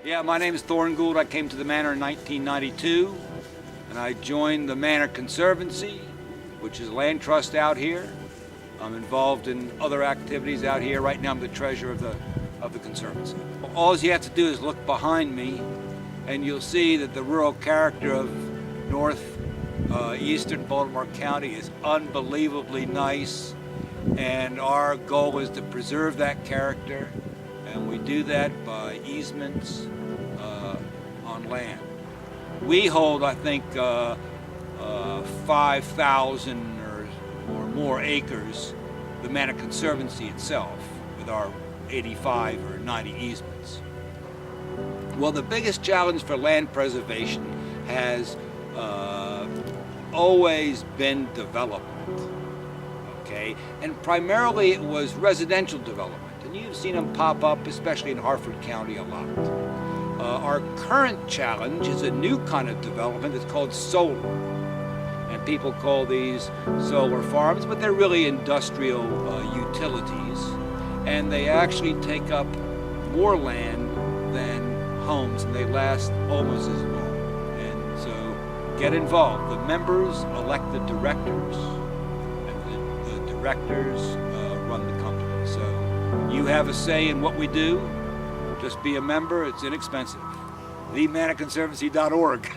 Yeah, my name is Thorne Gould. I came to the Manor in 1992, and I joined the Manor Conservancy, which is a land trust out here. I'm involved in other activities out here. Right now I'm the treasurer of the Conservancy. All you have to do is look behind me, and you'll see that the rural character of northeastern Baltimore County is unbelievably nice, and our goal is to preserve that character, and we do that by easements on land. We hold, I think, 5,000 or more acres, the Manor Conservancy itself, with our 85 or 90 easements. Well, the biggest challenge for land preservation has always been development, okay? And primarily it was residential development, and you've seen them pop up, especially in Harford County, a lot. Our current challenge is a new kind of development. It's called solar. And people call these solar farms, but they're really industrial utilities. And they actually take up more land than homes, and they last almost as long. And so get involved. The members elect the directors, and the directors run the company. So you have a say in what we do. Just be a member. It's inexpensive. TheManorConservancy.org.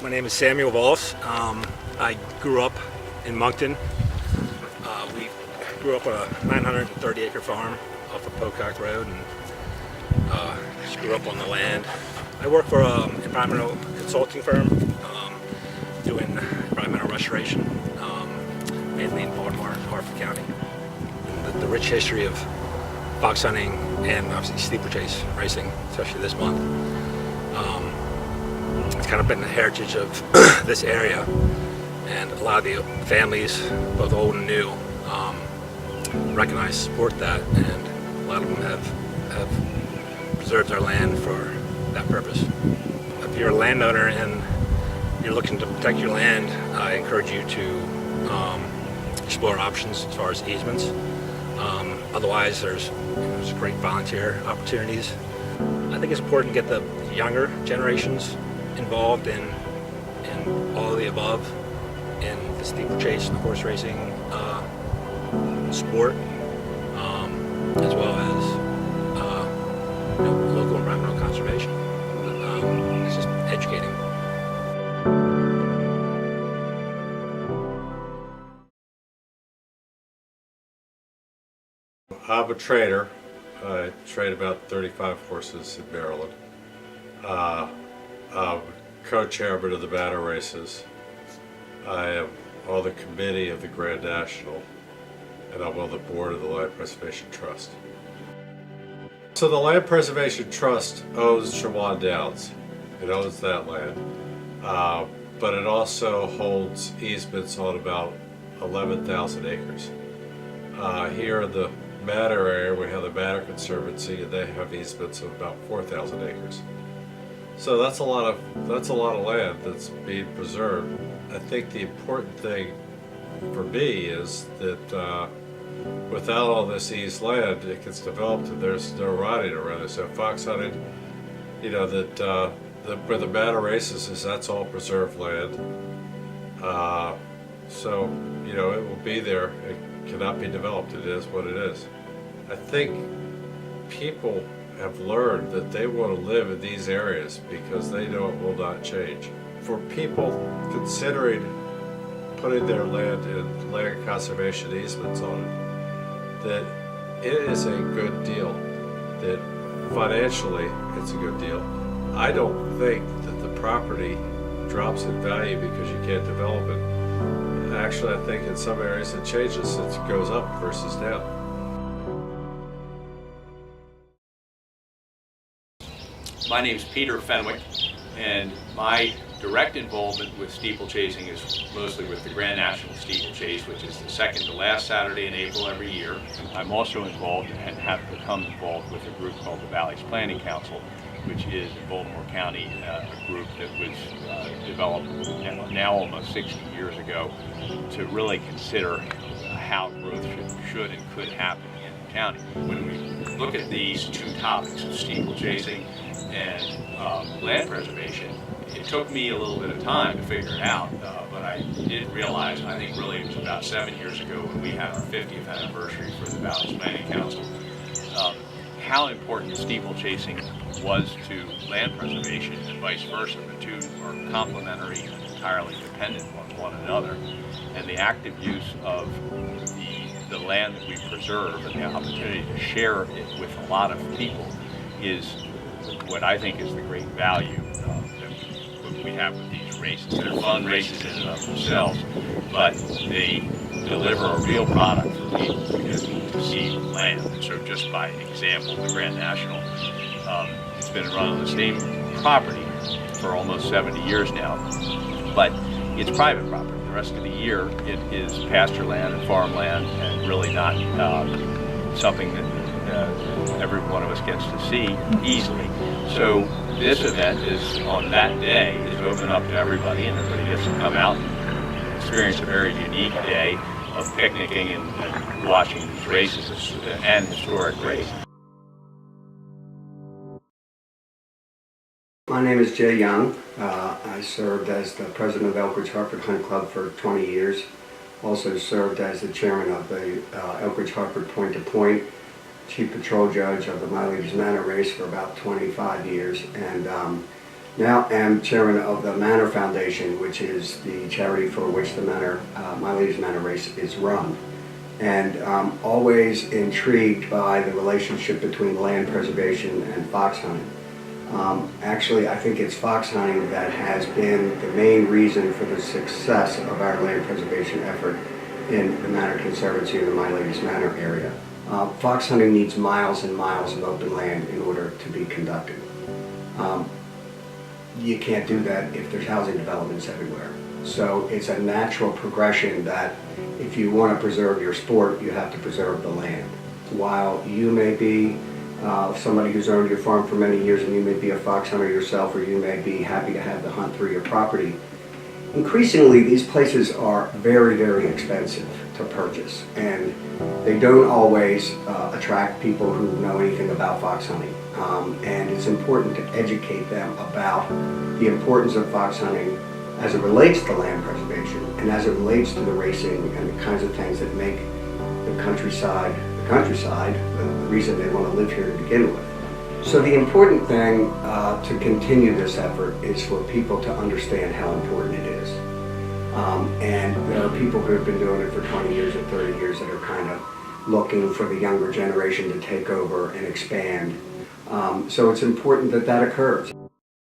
My name is Samuel Voss. I grew up in Moncton. We grew up on a 930-acre farm off of Pocock Road, and just grew up on the land. I work for an environmental consulting firm doing environmental restoration, mainly in Baltimore and Harford County. The rich history of fox hunting and obviously steeplechase racing, especially this month. It's kind of been the heritage of this area, and a lot of the families, both old and new, recognize, support that, and a lot of them have preserved our land for that purpose. If you're a landowner and you're looking to protect your land, I encourage you to explore options as far as easements. Otherwise, there's great volunteer opportunities. I think it's important to get the younger generations involved in all of the above, in the steeplechase and horse racing sport, as well as local environmental conservation. It's just educating. I'm a trader. I trade about 35 horses in Maryland. I'm co-chairman of the Manor races. I am on the committee of the Grand National, and I'm on the board of the Land Preservation Trust. So the Land Preservation Trust owns Shawan Downs. It owns that land, but it also holds easements on about 11,000 acres. Here in the Manor area, we have the Manor Conservancy, and they have easements of about 4,000 acres. So that's a lot of land that's being preserved. I think the important thing for me is that without all this eased land, it gets developed and there's no riding around it. So fox hunting, where the Manor races is, that's all preserved land. So it will be there. It cannot be developed. It is what it is. I think people have learned that they want to live in these areas because they know it will not change. For people considering putting their land in land conservation easements on it, that it is a good deal, that financially it's a good deal. I don't think that the property drops in value because you can't develop it. Actually, I think in some areas it changes, it goes up versus down. My name is Peter Fenwick, and my direct involvement with steeplechasing is mostly with the Grand National Steeplechase, which is the second to last Saturday in April every year. I'm also involved and have become involved with a group called the Valley's Planning Council, which is in Baltimore County, a group that was developed now almost 60 years ago to really consider how growth should and could happen in the county. When we look at these two topics of steeplechasing and land preservation, it took me a little bit of time to figure it out, but I did realize, I think really it was about 7 years ago when we had our 50th anniversary for the Valley Planning Council, how important steeplechasing was to land preservation and vice versa. The two are complementary and entirely dependent on one another. And the active use of the land that we preserve and the opportunity to share it with a lot of people is what I think is the great value that we have with these races. They're fun races in and of themselves, but they deliver a real product for people to see land. And so just by example, the Grand National, it's been run on the same property for almost 70 years now, but it's private property. The rest of the year it is pasture land and farmland and really not something that every one of us gets to see easily. So this event is on that day is open up to everybody, and everybody gets to come out and experience a very unique day of picnicking and watching these races and historic races. My name is Jay Young. I served as the president of Elk Ridge Hartford Hunt Club for 20 years. Also served as the chairman of the Elk Ridge Hartford Point to Point, chief patrol judge of the My Lady's Manor race for about 25 years, and now am chairman of the Manor Foundation, which is the charity for which the My Lady's Manor race is run. And I'm always intrigued by the relationship between land preservation and fox hunting. Actually, I think it's fox hunting that has been the main reason for the success of our land preservation effort in the Manor Conservancy and the My Lady's Manor area. Fox hunting needs miles and miles of open land in order to be conducted. You can't do that if there's housing developments everywhere. So it's a natural progression that if you want to preserve your sport, you have to preserve the land. While you may be somebody who's owned your farm for many years, and you may be a fox hunter yourself, or you may be happy to have the hunt through your property, increasingly these places are very, very expensive to purchase, and they don't always attract people who know anything about fox hunting. And it's important to educate them about the importance of fox hunting as it relates to land preservation and as it relates to the racing and the kinds of things that make the countryside, the reason they want to live here to begin with. So the important thing to continue this effort is for people to understand how important it is. And there are people who have been doing it for 20 years or 30 years that are kind of looking for the younger generation to take over and expand. So it's important that that occurs.